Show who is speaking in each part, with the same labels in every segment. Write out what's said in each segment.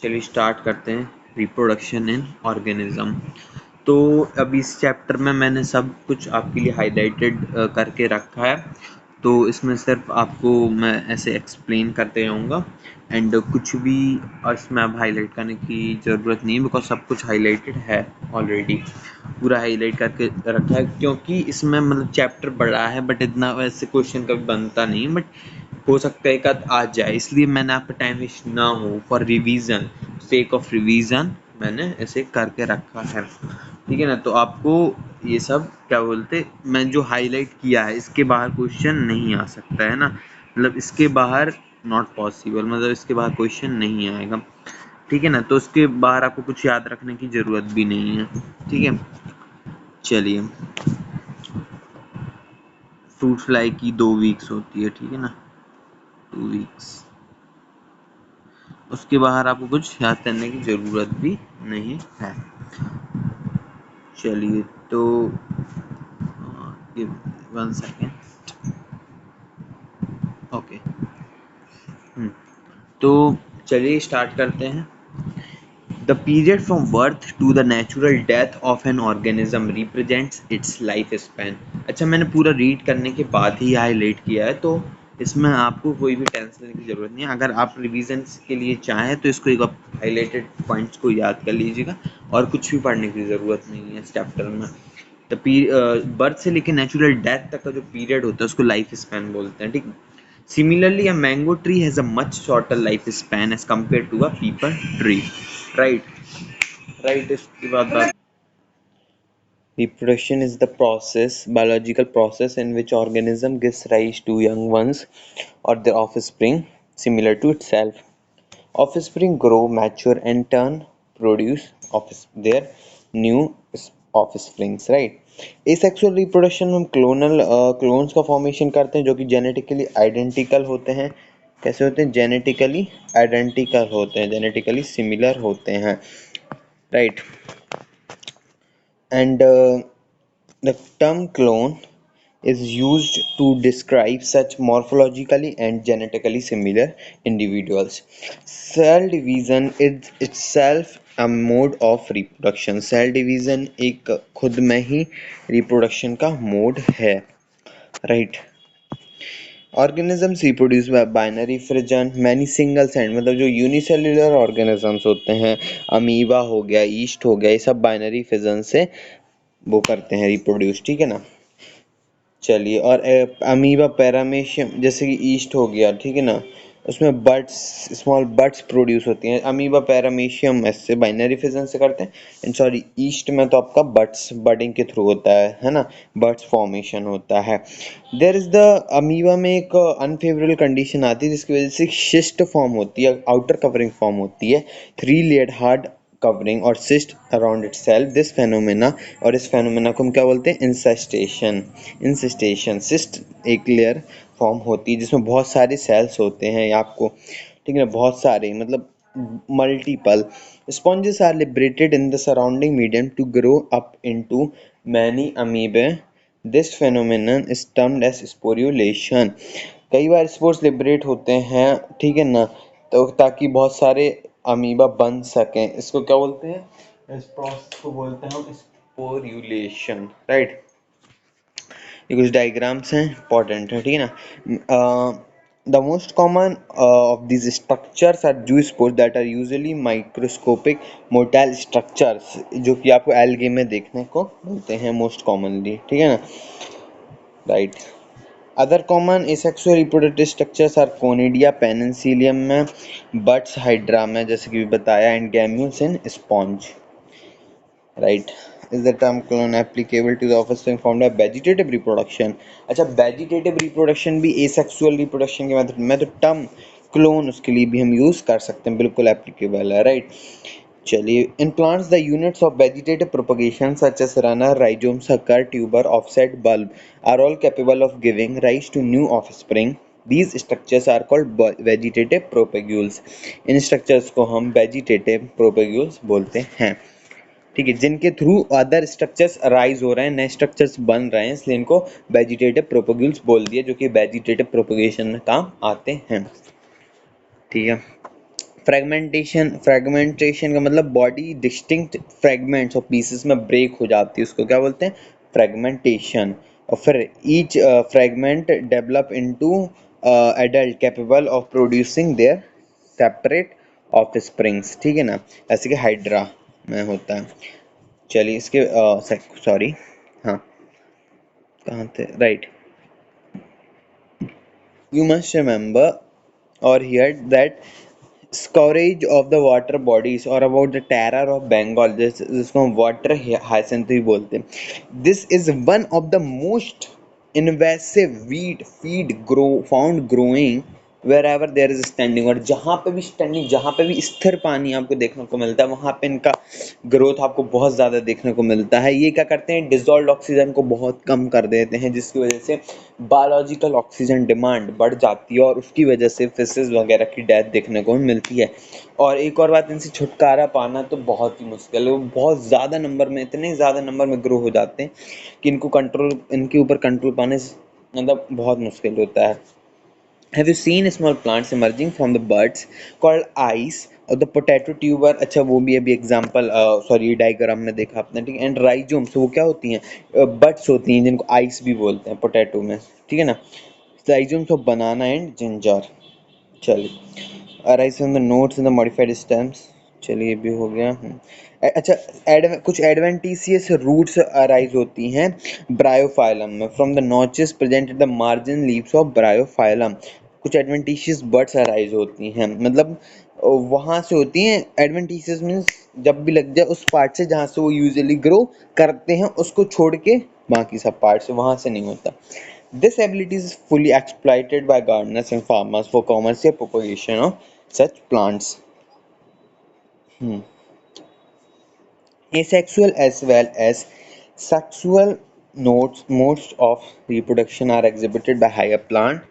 Speaker 1: चलिए स्टार्ट करते हैं रिप्रोडक्शन इन ऑर्गेनिज्म। तो अब इस चैप्टर में मैंने सब कुछ आपके लिए हाईलाइटेड करके रखा है, तो इसमें सिर्फ आपको मैं ऐसे एक्सप्लेन करते जाऊँगा एंड कुछ भी इसमें अब हाईलाइट करने की ज़रूरत नहीं है बिकॉज सब कुछ हाईलाइटेड है ऑलरेडी, पूरा हाईलाइट करके रखा है। क्योंकि इसमें मतलब चैप्टर बड़ा है बट इतना वैसे क्वेश्चन कभी बनता नहीं, बट हो सकता है एक आध आ जाए, इसलिए मैंने आपका टाइम वेस्ट ना हो for revision, sake of revision मैंने ऐसे करके रखा है। ठीक है ना, तो आपको ये सब क्या बोलते, मैं जो हाईलाइट किया है इसके बाहर क्वेश्चन नहीं आ सकता है ना, मतलब इसके बाहर नॉट पॉसिबल, मतलब इसके बाहर क्वेश्चन नहीं आएगा। ठीक है ना, तो उसके बाहर आपको कुछ याद रखने की ज़रूरत भी नहीं है। ठीक है, चलिए फ्रूट फ्लाई की 2 वीक्स होती है, ठीक है ना, 2 वीक्स, उसके बाहर आपको कुछ याद करने की ज़रूरत भी नहीं है। चलिए तो ये 1 सेकेंड, ओके। तो चलिए स्टार्ट करते हैं। The period from birth to the natural death of an organism represents its life span। अच्छा, मैंने पूरा रीड करने के बाद ही हाईलाइट किया है, तो इसमें आपको कोई भी टेंशन लेने की ज़रूरत नहीं है। अगर आप रिवीजन के लिए चाहें तो इसको एक हाईलाइटेड पॉइंट्स को याद कर लीजिएगा और कुछ भी पढ़ने की ज़रूरत नहीं है इस चैप्टर में। द बर्थ से लेकर नेचुरल डेथ तक का जो पीरियड होता है उसको लाइफ स्पैन बोलते हैं। ठीक, similarly a mango tree has a much shorter life span as compare to a peepal tree. Right, right, इसके बाद बात, reproduction is the process, biological process in which organism gives rise to young ones or their offspring similar to itself. Offspring grow, mature and turn produce their new offsprings, right? asexual reproduction में हम clones का formation करते हैं जो कि genetically identical होते हैं। कैसे होते हैं? जेनेटिकली आइडेंटिकल होते हैं, जेनेटिकली सिमिलर होते हैं, right. And the term clone is used to describe such morphologically and genetically similar individuals. Cell division is itself a mode of reproduction. Cell division एक खुद में ही reproduction का mode है, right? Organisms reproduce by binary fission, many single cell, मतलब जो unicellular organisms होते हैं, amoeba हो गया, ईस्ट हो गया, ये सब बाइनरी फिजन से वो करते हैं रिप्रोड्यूस। ठीक है ना, चलिए, और अमीबा पैरामेशियम जैसे कि ईस्ट हो गया, ठीक है ना, उसमें बड्स, स्मॉल बड्स प्रोड्यूस होती हैं। अमीबा पैरामेशियम ऐसे बाइनरी फिजन से करते हैं, एंड सॉरी ईस्ट में तो आपका बड्स बडिंग के थ्रू होता है ना, बड्स फॉर्मेशन होता है। देयर इज द अमीबा में एक अनफेवरेबल कंडीशन आती है जिसकी वजह से शिस्ट फॉर्म होती है, आउटर कवरिंग फॉर्म होती है, 3 लेयर्ड हार्ड कवरिंग और cyst around itself. This phenomena, और इस फेनोमेना को हम क्या बोलते हैं? इंसेस्टेशन। इंसेस्टेशन, सिस्ट एक लेयर फॉर्म होती है जिसमें बहुत सारे सेल्स होते हैं आपको, ठीक है, बहुत सारे मतलब multiple. Sponges are liberated in the surrounding medium to grow up into many amoebae. This phenomenon is termed as sporulation. कई बार स्पोर्स लिबरेट होते हैं, ठीक है ना, तो ताकि बहुत सारे अमीबा बन सकें, इसको क्या बोलते हैं? इस प्रोसेस को बोलते हैं हम स्पोरुलेशन, राइट। ये कुछ डायग्राम्स हैं, इंपॉर्टेंट है, ठीक है ना। The most common of these structures are zoospores that are usually microscopic motile structures, जो कि आपको एल्गे में देखने को मिलते हैं मोस्ट कॉमनली, ठीक है ना, right. Other common asexual reproductive structures are conidia Penicillium में, बट्स हाइड्रा में जैसे कि बताया, and gemmules in sponge, right. Is the term clone applicable to the offspring formed by vegetative reproduction? अच्छा, वेजिटेटिव रिप्रोडक्शन भी एसेक्सुअल रिप्रोडक्शन के method में, तो टर्म क्लोन उसके लिए भी हम यूज कर सकते हैं, बिल्कुल एप्लीकेबल है, राइट। चलिए, in plants the units of vegetative propagation such as runner, rhizome, sucker, tuber, offset, bulb are all capable of giving rise to new offspring. These structures are called vegetative propagules. इन structures को हम vegetative propagules बोलते हैं, ठीक है, जिनके through other structures arise हो रहे हैं, नए स्ट्रक्चर्स बन रहे हैं, इसलिए इनको वेजिटेटिव प्रोपेग्यूल्स बोल दिया, जो कि वेजिटेटिव प्रोपेगेशन में काम आते हैं, ठीक है। फ्रेगमेंटेशन का मतलब बॉडी डिस्टिंक्ट फ्रेगमेंट्स और पीसेस में ब्रेक हो जाती है, उसको क्या बोलते हैं, फ्रेगमेंटेशन। और फिर each fragment develop into adult capable of producing there separate of springs, ठीक है ना, ऐसे कि हाइड्रा में होता है। चलिए इसके सॉरी, हाँ कहाँ थे, right, you must remember or heard that scourge of the water bodies or about the terror of Bengal, जिसको हम water hyacinth भी बोलते हैं। This is one of the most invasive weed feed grow found growing wherever there is standing, और जहाँ पे भी standing, जहाँ पे भी स्थिर पानी आपको देखने को मिलता है वहाँ पे इनका ग्रोथ आपको बहुत ज़्यादा देखने को मिलता है। ये क्या करते हैं, डिजॉल्व ऑक्सीजन को बहुत कम कर देते हैं, जिसकी वजह से बायोलॉजिकल ऑक्सीजन डिमांड बढ़ जाती है और उसकी वजह से फिशेस वगैरह की डेथ देखने को मिलती है। और एक और बात, इनसे छुटकारा पाना तो बहुत ही मुश्किल है, वो बहुत ज़्यादा नंबर में, इतने ज़्यादा नंबर में ग्रो हो जाते हैं कि इनके ऊपर कंट्रोल पाने मतलब बहुत मुश्किल होता है। Have you seen small plants emerging from the buds called eyes और द पोटैटो ट्यूबर, अच्छा वो भी अभी एग्जांपल, सॉरी डायग्राम में देखा आपने, ठीक है। एंड राइजोम्स, वो क्या होती हैं, बड्स होती हैं जिनको आइस भी बोलते हैं पोटैटो में, ठीक है ना। Rhizomes of banana and ginger. चलिए, arise from the nodes in the modified stems, चलिए ये भी हो गया। अच्छा, कुछ एडवेंटिशियस रूट्स अराइज होती हैं ब्रायोफाइलम में from the notches present at the margin leaves of Bryophyllum. कुछ एडवेंटिशियस बर्ड्स अराइज होती हैं, मतलब वहाँ से होती हैं। एडवेंटिशियस मीन्स जब भी लग जाए उस पार्ट से जहाँ से वो यूजुअली ग्रो करते हैं, उसको छोड़ के बाकी सब पार्ट से, वहाँ से नहीं होता। This ability is fully exploited by gardeners and farmers for commercial propagation of such plants. Hmm. Asexual as well as sexual modes of reproduction are exhibited by higher plant,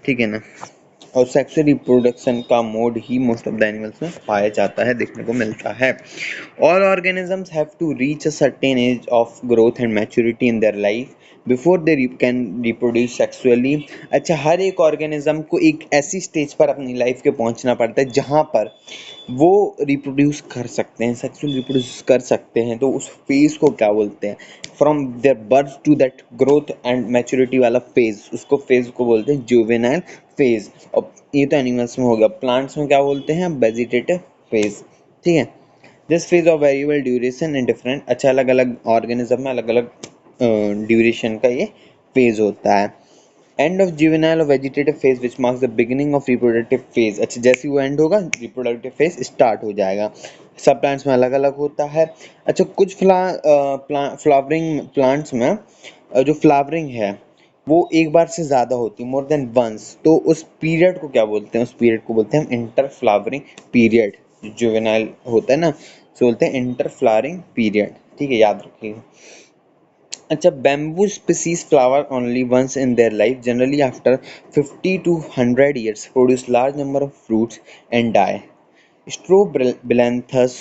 Speaker 1: ठीक है ना। और सेक्सुअल रिप्रोडक्शन का mode ही most of the animals में पाया जाता है, देखने को मिलता है। All organisms have to reach a certain age of growth and maturity in their life before they can reproduce sexually. अच्छा, हर एक ऑर्गेनिज्म को एक ऐसी स्टेज पर अपनी लाइफ के पहुंचना पड़ता है जहां पर वो रिप्रोड्यूस कर सकते हैं, सेक्सुअल रिप्रोड्यूस कर सकते हैं, तो उस फेज को क्या बोलते हैं, from their birth to that growth and maturity वाला फेज, उसको फेज को बोलते हैं जुवेनाइल फेज। और ये तो एनिमल्स में हो गया। प्लांट्स में क्या बोलते हैं, वेजिटेटिव फेज, ठीक है। This phase of variable duration and different, अच्छा अलग अलग ऑर्गेनिज्म में अलग अलग ड्यूरेशन का ये फेज होता है। एंड ऑफ जुवेनाइल और vegetative phase which marks the beginning of reproductive phase, अच्छा जैसे वो एंड होगा रिप्रोडक्टिव फेज स्टार्ट हो जाएगा। सब प्लांट्स में अलग अलग होता है। अच्छा, कुछ फ्लावरिंग प्लांट्स में जो फ्लावरिंग है वो एक बार से ज़्यादा होती है, मोर देन वंस, तो उस पीरियड को क्या बोलते हैं, उस पीरियड को बोलते हैं हम इंटर फ्लावरिंग पीरियड। जुवेनाइल होता है ना, तो बोलते हैं इंटर फ्लावरिंग पीरियड, ठीक है, याद रखिएगा। अच्छा, bamboo species flower only once in their life, generally after 50 to 100 years, produce large number of fruits and die. Strobilanthes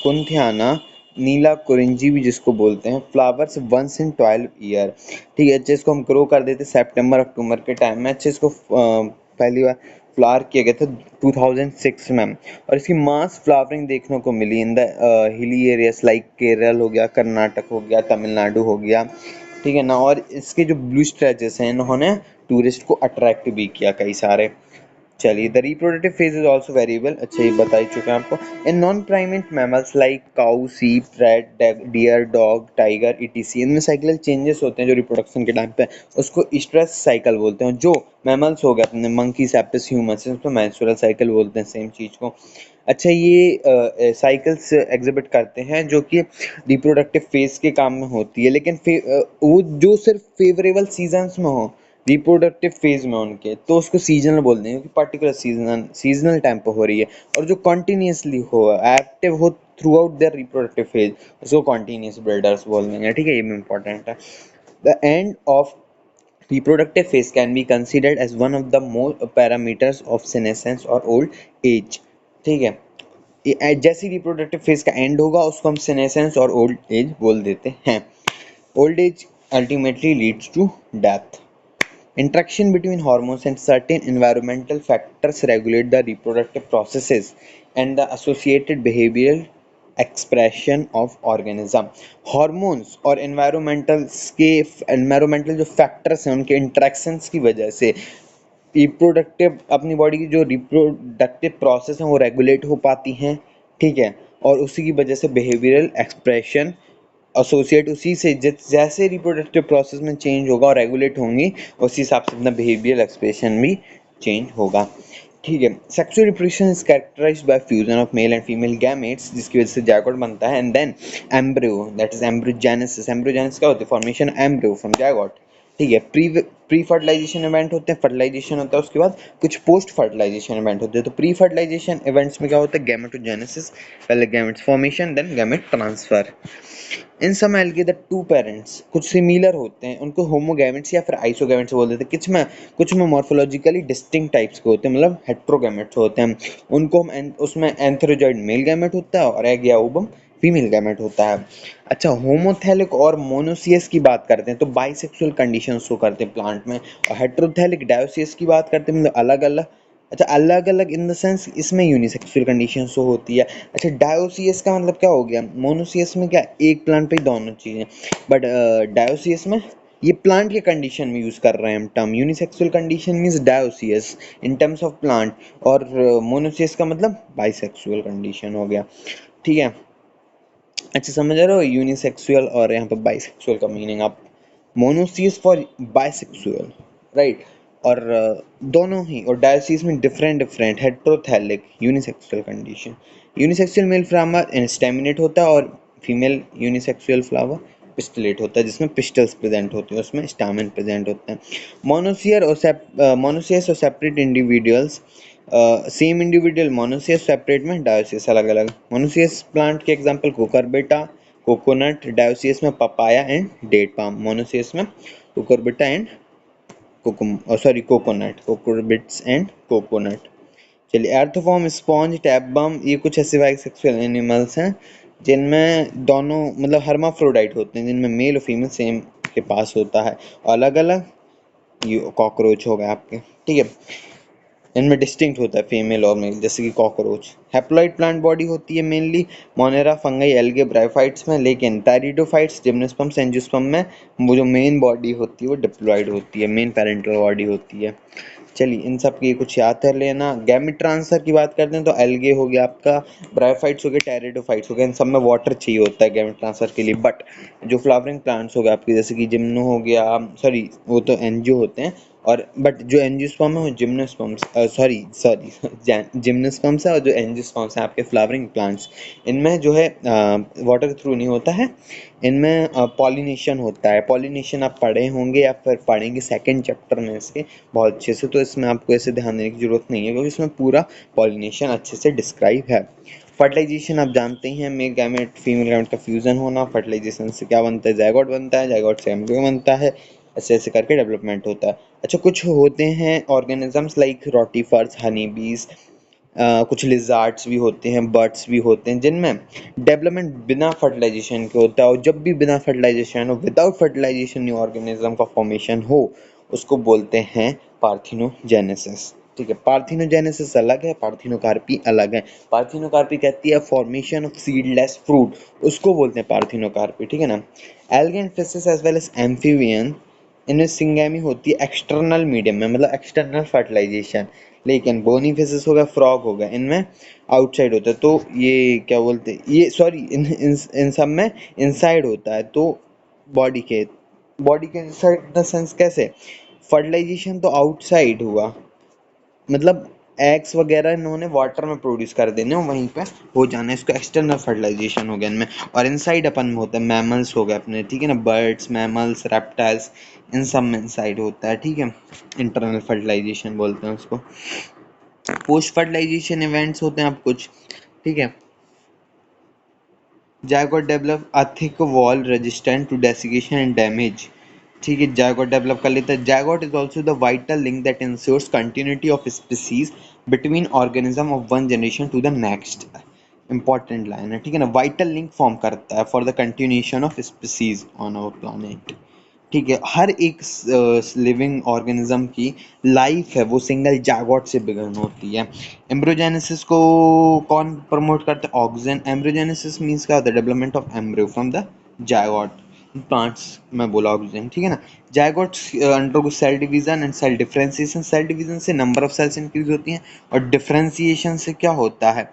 Speaker 1: कुंथियाना, नीला कुरिंजी भी जिसको बोलते हैं, फ्लावर्स वंस इन 12 ईयर, ठीक है। अच्छा, इसको हम ग्रो कर देते सितंबर अक्टूबर के टाइम में। अच्छा, इसको पहली बार फ्लावर किया गया था 2006 में, और इसकी मास फ्लावरिंग देखने को मिली in the hilly areas like Kerala हो गया, कर्नाटक हो गया, तमिलनाडु हो गया, ठीक है ना। और इसके जो ब्लू स्ट्रेचेस हैं इन्होंने टूरिस्ट को अट्रैक्ट भी किया कई सारे। चलिए, the reproductive phase is also variable, अच्छा ये बता ही चुके हैं आपको। In non primate mammals like cow, sheep, rat, deer, dog, tiger, etc, इनमें साइक्लिकल चेंजेस होते हैं जो रिप्रोडक्शन के टाइम पे, उसको स्ट्रेस साइकिल बोलते हैं। जो मैमल्स हो गए अपने मंकी, सेपिस, ह्यूमंस, इसको मेंस्ट्रुअल साइकिल बोलते हैं, सेम चीज को। अच्छा, ये साइकिल्स एग्जिबिट करते हैं जो कि रिप्रोडक्टिव फेज के काम में होती है, लेकिन वो जो सिर्फ फेवरेबल सीजन्स में हो रिप्रोडक्टिव फेज में उनके, तो उसको सीजनल बोल देंगे कि पर्टिकुलर सीजनल टाइम पर हो रही है। और जो कंटिन्यूसली हो, एक्टिव हो throughout their reproductive phase, उसको कंटिन्यूस ब्रीडर्स बोल देंगे, ठीक है, ये भी इंपॉर्टेंट है। The end of reproductive phase can be considered as one of the more parameters of senescence or old age, ठीक है। जैसे रिप्रोडक्टिव फेज का एंड होगा उसको हम senescence और ओल्ड एज बोल देते हैं। Old age ultimately leads to death. Interaction between hormones and certain environmental factors regulate the reproductive processes and the associated behavioral expression of organism. Hormones और environmental जो factors हैं उनके interactions की वजह से रिप्रोडक्टिव अपनी बॉडी की जो रिप्रोडक्टिव प्रोसेस है वो रेगुलेट हो पाती हैं, ठीक है। और उसी की वजह से बिहेवियरल एक्सप्रेशन एसोसिएट उसी से जैसे रिप्रोडक्टिव प्रोसेस में चेंज होगा और रेगुलेट होंगी उसी हिसाब से अपना बिहेवियरल एक्सप्रेशन भी चेंज होगा, ठीक है। Sexual reproduction is characterised by fusion of male and female gametes जिसकी वजह से जायगोट बनता है and then embryo that is embryogenesis. Embryogenesis क्या होती है? फॉर्मेशन एम्ब्रियो फ्रॉम जायगोट, ठीक है। प्री फर्टिलाइजेशन इवेंट होते हैं, फर्टिलाइजेशन होता है, उसके बाद कुछ पोस्ट फर्टिलाइजेशन इवेंट होते हैं। तो प्री फर्टिलाइजेशन इवेंट्स में क्या होता है? गैमेटोजेनेसिस, पहले gametes formation then gamete transfer. In some algae the two parents कुछ सिमिलर होते हैं, उनको होमोगैमेट्स या फिर आइसोगैमेट्स बोल देते हैं। कुछ में मॉर्फोलॉजिकली डिस्टिंक्ट टाइप्स के होते हैं, मतलब हेट्रोगैमेट्स होते हैं। उनको हम उसमें एंथेरोजॉइड मेल गैमेट होता है और एग या ओवम फीमेल गैमेट होता है। अच्छा, होमोथैलिक और मोनोसियस की बात करते हैं तो बाइसेक्सुअल कंडीशन शो करते हैं प्लांट में, और हेट्रोथैलिक डायोसियस की बात करते हैं मतलब अलग अलग। अच्छा, अलग अलग इन द सेंस इसमें यूनिसेक्सुअल कंडीशन शो होती है। अच्छा, डायोसियस का मतलब क्या हो गया? मोनोसियस में क्या एक प्लांट पे ही दोनों चीजें, बट डायोसियस में ये प्लांट के कंडीशन में यूज कर रहे हैं हम term. Unisexual condition means dioecious in terms of plant, और मोनोसियस का मतलब बाइसेक्सुअल कंडीशन हो गया, ठीक है। अच्छा, समझ रहे हो यूनिसेक्सुअल और यहाँ पे बाइसेक्सुअल का मीनिंग आप? Monoecious for bisexual, right. और दोनों ही, और डायोसिस में different different heterothallic unisexual condition. Unisexual male flower staminate होता है और फीमेल यूनिसेक्सुअल फ्लावर पिस्टलेट होता है जिसमें पिस्टल्स प्रेजेंट होते हैं, उसमें स्टामेन प्रेजेंट होते हैं। मोनोसियस और separate individuals, same individual monoecious, separate में डायोसियस अलग अलग। मोनोसियस प्लांट के एग्जांपल कुकुरबिटा, कोकोनट। डायोसियस में papaya and date palm. Monoecious में Cucurbita and coconut, cucurbits and coconut. चलिए, एर्थोफॉर्म, स्पॉन्ज, टैपबम, ये कुछ ऐसे बाइसेक्सुअल एनिमल्स हैं जिनमें दोनों मतलब हर्माफ्रोडाइट होते हैं, जिनमें मेल और फीमेल सेम के पास होता है, अलग अलग। ये कॉकरोच हो गए आपके, ठीक है। इनमें डिस्टिंक्ट होता है फीमेल और मेल, जैसे कि कॉकरोच। हैप्लॉइड प्लांट बॉडी होती है mainly Monera, fungi, algae, bryophytes में, लेकिन टेरिडोफाइट्स, जिम्नोस्पर्म्स, एंजियोस्पर्म में वो जो मेन बॉडी होती है वो डिप्लॉइड होती है, मेन पेरेंटल बॉडी होती है। चलिए, इन सब की कुछ याद कर लेना। गैमेट ट्रांसफर की बात करते हैं तो एल्गे हो गया आपका, ब्रायोफाइट्स हो गए, टेरिडोफाइट्स हो गए, इन सब में वाटर चाहिए होता है गैमेट ट्रांसफर के लिए। बट जो फ्लावरिंग प्लांट्स हो गए आपके, जैसे कि जिम्नो हो गया, सॉरी वो तो एनजियो होते हैं, और बट जो एंजियोस्पर्म है वो जिम्नोस्पर्म्स, सॉरी सॉरी जिम्नोस्पर्म्स है, और जो एंजियोस्पर्म्स है आपके फ्लावरिंग प्लांट्स, इनमें जो है वाटर के थ्रू नहीं होता है, इनमें पॉलिनेशन होता है। पॉलिनेशन आप पढ़े होंगे या फिर पढ़ेंगे सेकंड चैप्टर में इसके बहुत अच्छे से, तो इसमें आपको ऐसे ध्यान देने की जरूरत नहीं है क्योंकि इसमें पूरा पॉलिनेशन अच्छे से डिस्क्राइब है। फर्टिलाइजेशन आप जानते ही हैं, मेल गैमेट फीमेल गैमेट का फ्यूजन होना। फर्टिलाइजेशन से क्या बनता है? जायगोट बनता है, जायगोट से एम्ब्रियो बनता है, ऐसे ऐसे करके डेवलपमेंट होता है। अच्छा, कुछ होते हैं ऑर्गेनिजम्स लाइक रोटीफर्स, हनी बीज, कुछ लिजार्ड्स भी होते हैं, बर्ड्स भी होते हैं, जिनमें डेवलपमेंट बिना फर्टिलाइजेशन के होता है। और जब भी बिना फर्टिलाइजेशन हो, विदाउट फर्टिलाइजेशन न्यू ऑर्गेनिज्म का फॉर्मेशन हो, उसको बोलते हैं पार्थिनोजेनेसिस, ठीक है। पार्थिनोजेनेसिस अलग है, पार्थिनोकार्पी अलग है। पार्थिनोकार्पी कहती है फॉर्मेशन ऑफ सीडलेस फ्रूट, उसको बोलते हैं पार्थिनोकार्पी, ठीक है ना। Algae and fishes as well as amphibian, इनमें सिंगेमी होती है एक्सटर्नल मीडियम में, मतलब एक्सटर्नल फर्टिलाइजेशन। लेकिन बोनी फिशेस हो गया, फ्रॉग हो गया, इनमें आउटसाइड होता है। तो ये क्या बोलते हैं, ये सॉरी इन सब में इनसाइड होता है। तो बॉडी के इनसाइड इन द सेंस कैसे? फर्टिलाइजेशन तो आउटसाइड हुआ, मतलब एग्स वगैरह इन्होंने वाटर में प्रोड्यूस कर देने और वहीं पे हो जाना है, इसको एक्सटर्नल फर्टिलाइजेशन हो गया इनमें। और इनसाइड अपन में होता है मैमल्स हो गए अपने, ठीक है ना, बर्ड्स, मैमल्स, रेप्टाइल्स, इन सब में इनसाइड होता है, ठीक है। इंटरनल फर्टिलाइजेशन बोलते हैं उसको। पोस्ट फर्टिलाइजेशन इवेंट्स होते हैं अब कुछ, ठीक है। Zygote develop a thick wall resistant to desiccation and damage, ठीक है। जायगोट डेवलप कर लेता है। Zygote is also the vital link that ensures continuity of species between organism of one generation to the next. Important line है, ठीक है ना। Vital link form करता है for the continuation of species on our planet, ठीक है, हर एक living organism की लाइफ है वो सिंगल जागोट से बिगन होती है। एम्ब्रोजेनेसिस को कौन प्रमोट करता है? ऑक्सीजन। एम्ब्रोजेनेसिस मीन्स क्या होता है? Development of embryo from the zygote. Plants में बोला ऑक्सीजन, ठीक है ना। Zygotes undergo cell division and cell differentiation. Cell division से नंबर ऑफ सेल्स इंक्रीज होती हैं, और डिफरेंशिएशन से क्या होता है,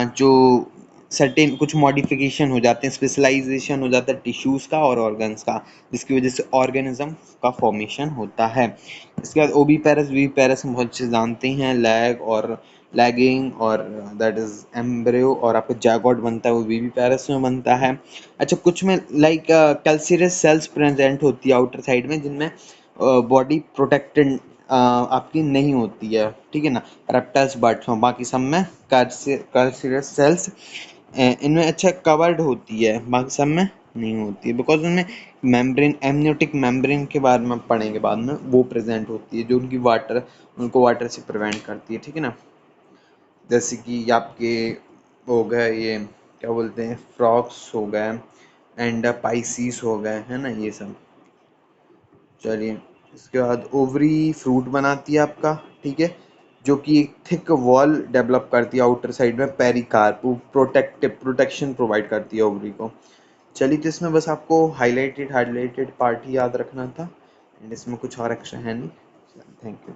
Speaker 1: जो सर्टेन कुछ मॉडिफिकेशन हो जाते हैं, स्पेशलाइजेशन हो जाता है टिश्यूज़ का और ऑर्गन्स का, जिसकी वजह से ऑर्गेनिज्म का फॉर्मेशन होता है। इसके बाद ओवी पैरस, वी पैरस हम बहुत अच्छे जानते हैं, लैग और लैगिंग और दैट इज एम्ब्रियो, और आपका जैगोट बनता है वो वी पैरस में बनता है। अच्छा, कुछ में लाइक कैल्सियस सेल्स प्रेजेंट होती है आउटर साइड में, जिनमें बॉडी प्रोटेक्टेड आपकी नहीं होती है, ठीक है ना। रेप्टाइल्स बर्ड्स में, बाकी सब में कैल्सियस सेल्स इनमें अच्छा कवर्ड होती है, बाकी सब में नहीं होती है, बिकॉज उनमें मेम्ब्रेन, एमनियोटिक मेम्ब्रेन के बारे में पढ़ेंगे बाद में, वो प्रेजेंट होती है जो उनको वाटर से प्रिवेंट करती है, ठीक है ना। जैसे कि आपके हो गए ये क्या बोलते हैं, फ्रॉक्स हो गए एंड पाइसीस हो गए, है ना, ये सब। चलिए, इसके बाद ओवरी फ्रूट बनाती है आपका, ठीक है, जो कि एक थिक वॉल डेवलप करती है आउटर साइड में, पेरिकार्प, प्रोटेक्शन प्रोवाइड करती है ओवरी को। चलिए, तो इसमें बस आपको हाईलाइटेड हाईलाइटेड पार्ट ही याद रखना था, एंड इसमें कुछ और एक्स्ट्रा है नहीं। Thank you.